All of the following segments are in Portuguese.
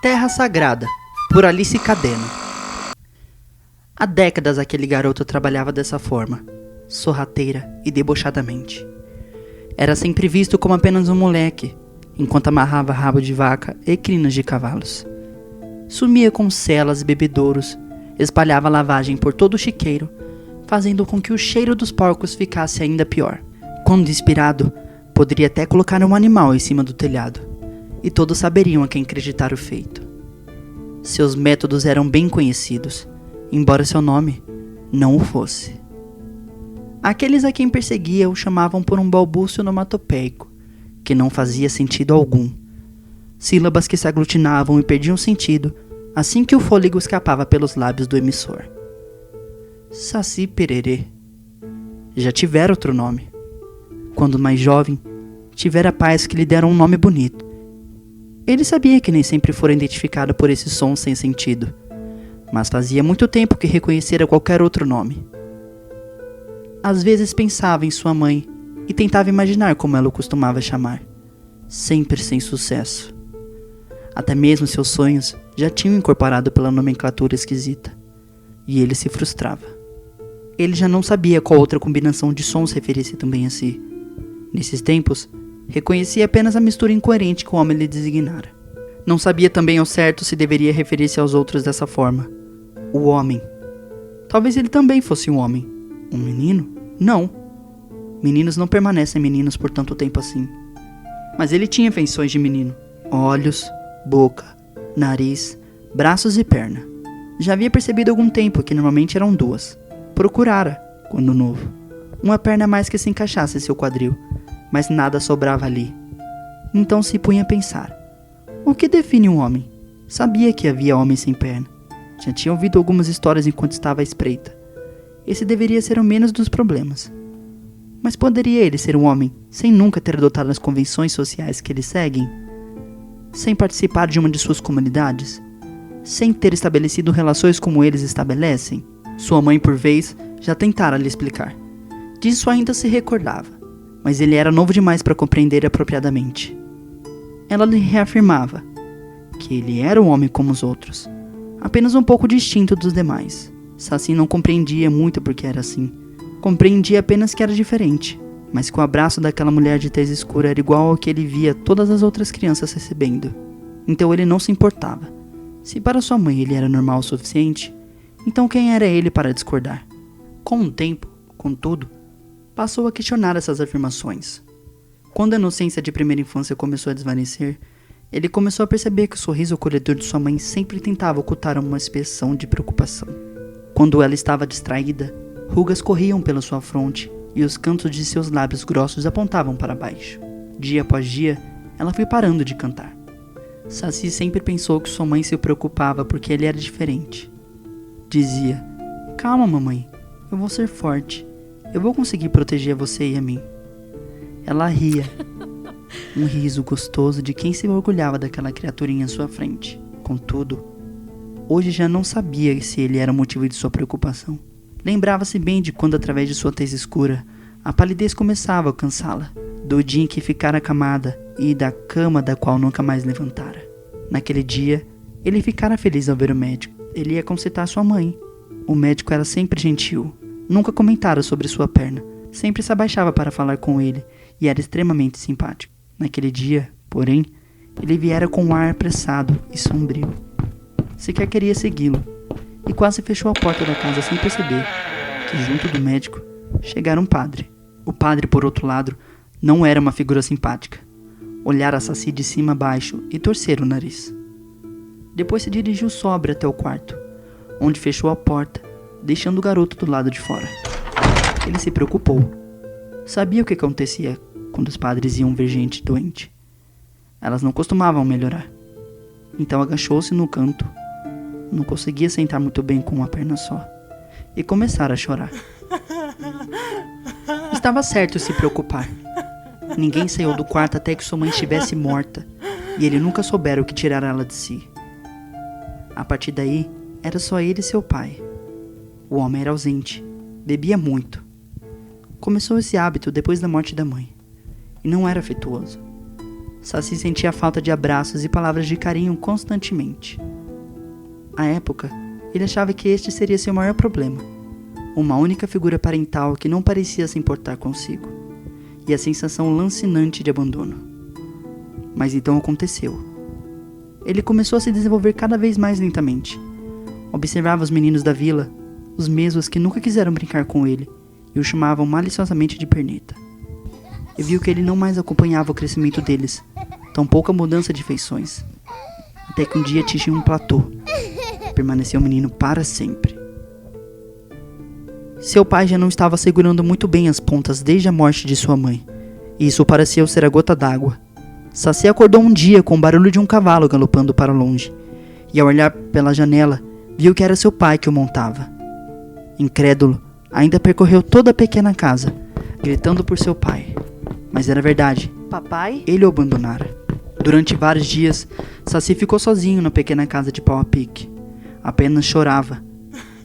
Terra Sagrada, por Alice Cadeno. Há décadas aquele garoto trabalhava dessa forma, sorrateira e debochadamente. Era sempre visto como apenas um moleque, enquanto amarrava rabo de vaca e crinas de cavalos. Sumia com celas e bebedouros, espalhava lavagem por todo o chiqueiro, fazendo com que o cheiro dos porcos ficasse ainda pior. Quando inspirado, poderia até colocar um animal em cima do telhado, e todos saberiam a quem acreditar o feito. Seus métodos eram bem conhecidos, embora seu nome não o fosse. Aqueles a quem perseguia o chamavam por um balbúcio onomatopeico, que não fazia sentido algum. Sílabas que se aglutinavam e perdiam sentido assim que o fôlego escapava pelos lábios do emissor. Saci Pererê. Já tivera outro nome. Quando mais jovem, tivera pais que lhe deram um nome bonito. Ele sabia que nem sempre fora identificado por esse som sem sentido, mas fazia muito tempo que reconhecera qualquer outro nome. Às vezes pensava em sua mãe e tentava imaginar como ela o costumava chamar, sempre sem sucesso. Até mesmo seus sonhos já tinham incorporado pela nomenclatura esquisita, e ele se frustrava. Ele já não sabia qual outra combinação de sons referisse também a si. Nesses tempos, reconhecia apenas a mistura incoerente que o homem lhe designara. Não sabia também ao certo se deveria referir-se aos outros dessa forma. O homem. Talvez ele também fosse um homem. Um menino? Não. Meninos não permanecem meninos por tanto tempo assim. Mas ele tinha feições de menino. Olhos, boca, nariz, braços e perna. Já havia percebido há algum tempo que normalmente eram duas. Procurara, quando novo, uma perna a mais que se encaixasse em seu quadril, mas nada sobrava ali. Então se punha a pensar. O que define um homem? Sabia que havia homens sem perna. Já tinha ouvido algumas histórias enquanto estava à espreita. Esse deveria ser o menos dos problemas. Mas poderia ele ser um homem sem nunca ter adotado as convenções sociais que eles seguem? Sem participar de uma de suas comunidades? Sem ter estabelecido relações como eles estabelecem? Sua mãe, por vez, já tentara lhe explicar. Disso ainda se recordava, mas ele era novo demais para compreender apropriadamente. Ela lhe reafirmava que ele era um homem como os outros, apenas um pouco distinto dos demais. Saci não compreendia muito porque era assim. Compreendia apenas que era diferente, mas que o abraço daquela mulher de tez escura era igual ao que ele via todas as outras crianças recebendo. Então ele não se importava. Se para sua mãe ele era normal o suficiente, então quem era ele para discordar? Com o tempo, contudo, passou a questionar essas afirmações. Quando a inocência de primeira infância começou a desvanecer, ele começou a perceber que o sorriso acolhedor de sua mãe sempre tentava ocultar uma expressão de preocupação. Quando ela estava distraída, rugas corriam pela sua fronte e os cantos de seus lábios grossos apontavam para baixo. Dia após dia, ela foi parando de cantar. Saci sempre pensou que sua mãe se preocupava porque ele era diferente. Dizia: "Calma, mamãe, eu vou ser forte. Eu vou conseguir proteger você e a mim." Ela ria, um riso gostoso de quem se orgulhava daquela criaturinha à sua frente. Contudo, hoje já não sabia se ele era o motivo de sua preocupação. Lembrava-se bem de quando, através de sua tez escura, a palidez começava a alcançá-la, do dia em que ficara acamada e da cama da qual nunca mais levantara. Naquele dia, ele ficara feliz ao ver o médico. Ele ia consultar sua mãe. O médico era sempre gentil, nunca comentara sobre sua perna, sempre se abaixava para falar com ele e era extremamente simpático. Naquele dia, porém, ele viera com um ar apressado e sombrio. Sequer queria segui-lo, e quase fechou a porta da casa sem perceber que, junto do médico, chegara um padre. O padre, por outro lado, não era uma figura simpática. Olhara Saci de cima a baixo e torcera o nariz. Depois se dirigiu sóbrio até o quarto, onde fechou a porta, deixando o garoto do lado de fora. Ele se preocupou. Sabia o que acontecia quando os padres iam ver gente doente. Elas não costumavam melhorar. Então agachou-se no canto. Não conseguia sentar muito bem com uma perna só. E começara a chorar. Estava certo se preocupar. Ninguém saiu do quarto até que sua mãe estivesse morta, e ele nunca soubera o que tirara ela de si. A partir daí, era só ele e seu pai. O homem era ausente, bebia muito. Começou esse hábito depois da morte da mãe, e não era afetuoso. Saci sentia a falta de abraços e palavras de carinho constantemente. À época, ele achava que este seria seu maior problema, uma única figura parental que não parecia se importar consigo, e a sensação lancinante de abandono. Mas então aconteceu. Ele começou a se desenvolver cada vez mais lentamente. Observava os meninos da vila, os mesmos que nunca quiseram brincar com ele, e o chamavam maliciosamente de perneta. E viu que ele não mais acompanhava o crescimento deles, tampouco a mudança de feições. Até que um dia atingiu um platô. Permaneceu o menino para sempre. Seu pai já não estava segurando muito bem as pontas desde a morte de sua mãe, e isso pareceu ser a gota d'água. Saci acordou um dia com o barulho de um cavalo galopando para longe, e ao olhar pela janela, viu que era seu pai que o montava. Incrédulo, ainda percorreu toda a pequena casa, gritando por seu pai. Mas era verdade, papai, ele o abandonara. Durante vários dias, Saci ficou sozinho na pequena casa de pau a pique. Apenas chorava,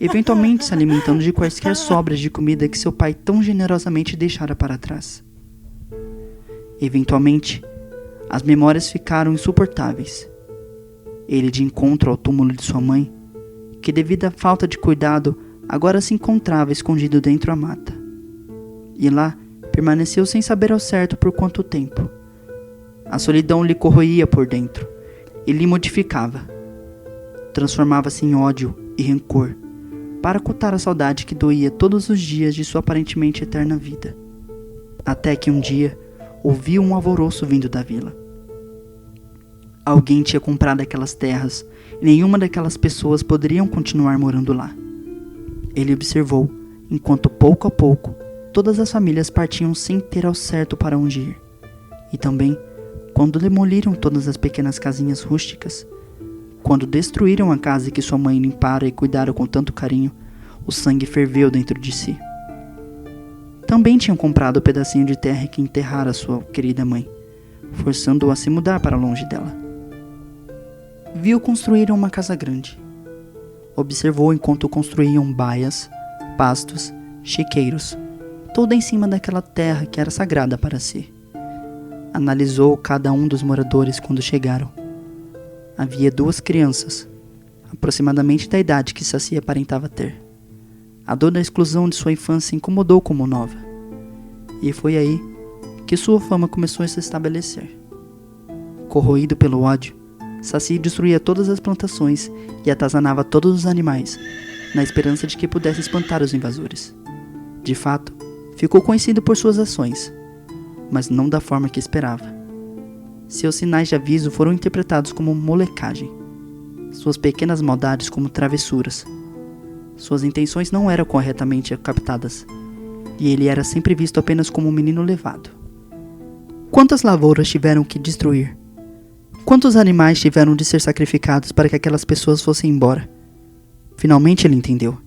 eventualmente se alimentando de quaisquer sobras de comida que seu pai tão generosamente deixara para trás. Eventualmente, as memórias ficaram insuportáveis. Ele de encontro ao túmulo de sua mãe, que devido à falta de cuidado, agora se encontrava escondido dentro da mata. E lá, permaneceu sem saber ao certo por quanto tempo. A solidão lhe corroía por dentro e lhe modificava. Transformava-se em ódio e rancor, para ocultar a saudade que doía todos os dias de sua aparentemente eterna vida. Até que um dia, ouviu um alvoroço vindo da vila. Alguém tinha comprado aquelas terras e nenhuma daquelas pessoas poderiam continuar morando lá. Ele observou, enquanto pouco a pouco, todas as famílias partiam sem ter ao certo para onde ir. E também, quando demoliram todas as pequenas casinhas rústicas, quando destruíram a casa que sua mãe limpara e cuidara com tanto carinho, o sangue ferveu dentro de si. Também tinham comprado o pedacinho de terra que enterrara sua querida mãe, forçando-o a se mudar para longe dela. Viu construir uma casa grande. Observou enquanto construíam baias, pastos, chiqueiros, toda em cima daquela terra que era sagrada para si. Analisou cada um dos moradores quando chegaram. Havia 2 crianças, aproximadamente da idade que Saci aparentava ter. A dor da exclusão de sua infância incomodou como nova. E foi aí que sua fama começou a se estabelecer. Corroído pelo ódio, Saci destruía todas as plantações e atazanava todos os animais, na esperança de que pudesse espantar os invasores. De fato, ficou conhecido por suas ações, mas não da forma que esperava. Seus sinais de aviso foram interpretados como molecagem, suas pequenas maldades como travessuras. Suas intenções não eram corretamente captadas, e ele era sempre visto apenas como um menino levado. Quantas lavouras tiveram que destruir? Quantos animais tiveram de ser sacrificados para que aquelas pessoas fossem embora? Finalmente ele entendeu.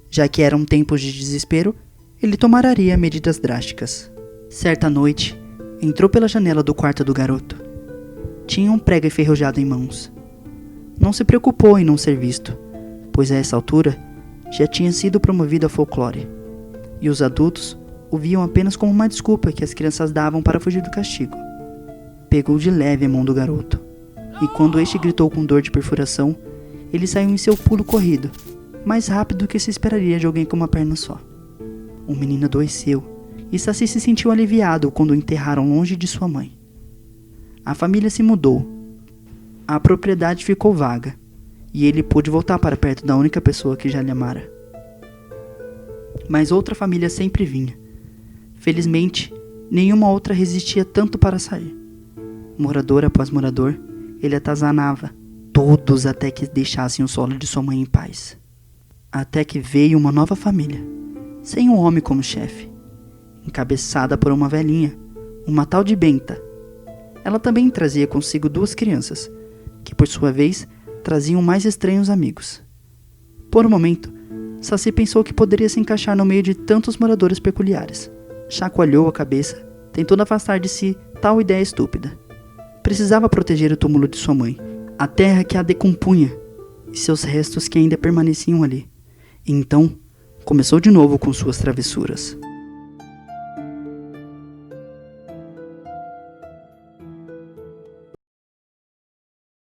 Já que eram tempos de desespero, ele tomaria medidas drásticas. Certa noite, entrou pela janela do quarto do garoto. Tinha um prego enferrujado em mãos. Não se preocupou em não ser visto, pois a essa altura já tinha sido promovido ao folclore, e os adultos o viam apenas como uma desculpa que as crianças davam para fugir do castigo. Pegou de leve a mão do garoto, e quando este gritou com dor de perfuração, ele saiu em seu pulo corrido, mais rápido do que se esperaria de alguém com uma perna só. O menino adoeceu, e Saci se sentiu aliviado quando o enterraram longe de sua mãe. A família se mudou. A propriedade ficou vaga, e ele pôde voltar para perto da única pessoa que já lhe amara. Mas outra família sempre vinha. Felizmente, nenhuma outra resistia tanto para sair. Morador após morador, ele atazanava todos até que deixassem o solo de sua mãe em paz. Até que veio uma nova família, sem um homem como chefe, encabeçada por uma velhinha, uma tal de Benta. Ela também trazia consigo 2 crianças, que por sua vez traziam mais estranhos amigos. Por um momento, Saci pensou que poderia se encaixar no meio de tantos moradores peculiares. Chacoalhou a cabeça, tentando afastar de si tal ideia estúpida. Precisava proteger o túmulo de sua mãe, a terra que a decompunha, e seus restos que ainda permaneciam ali. E então, começou de novo com suas travessuras.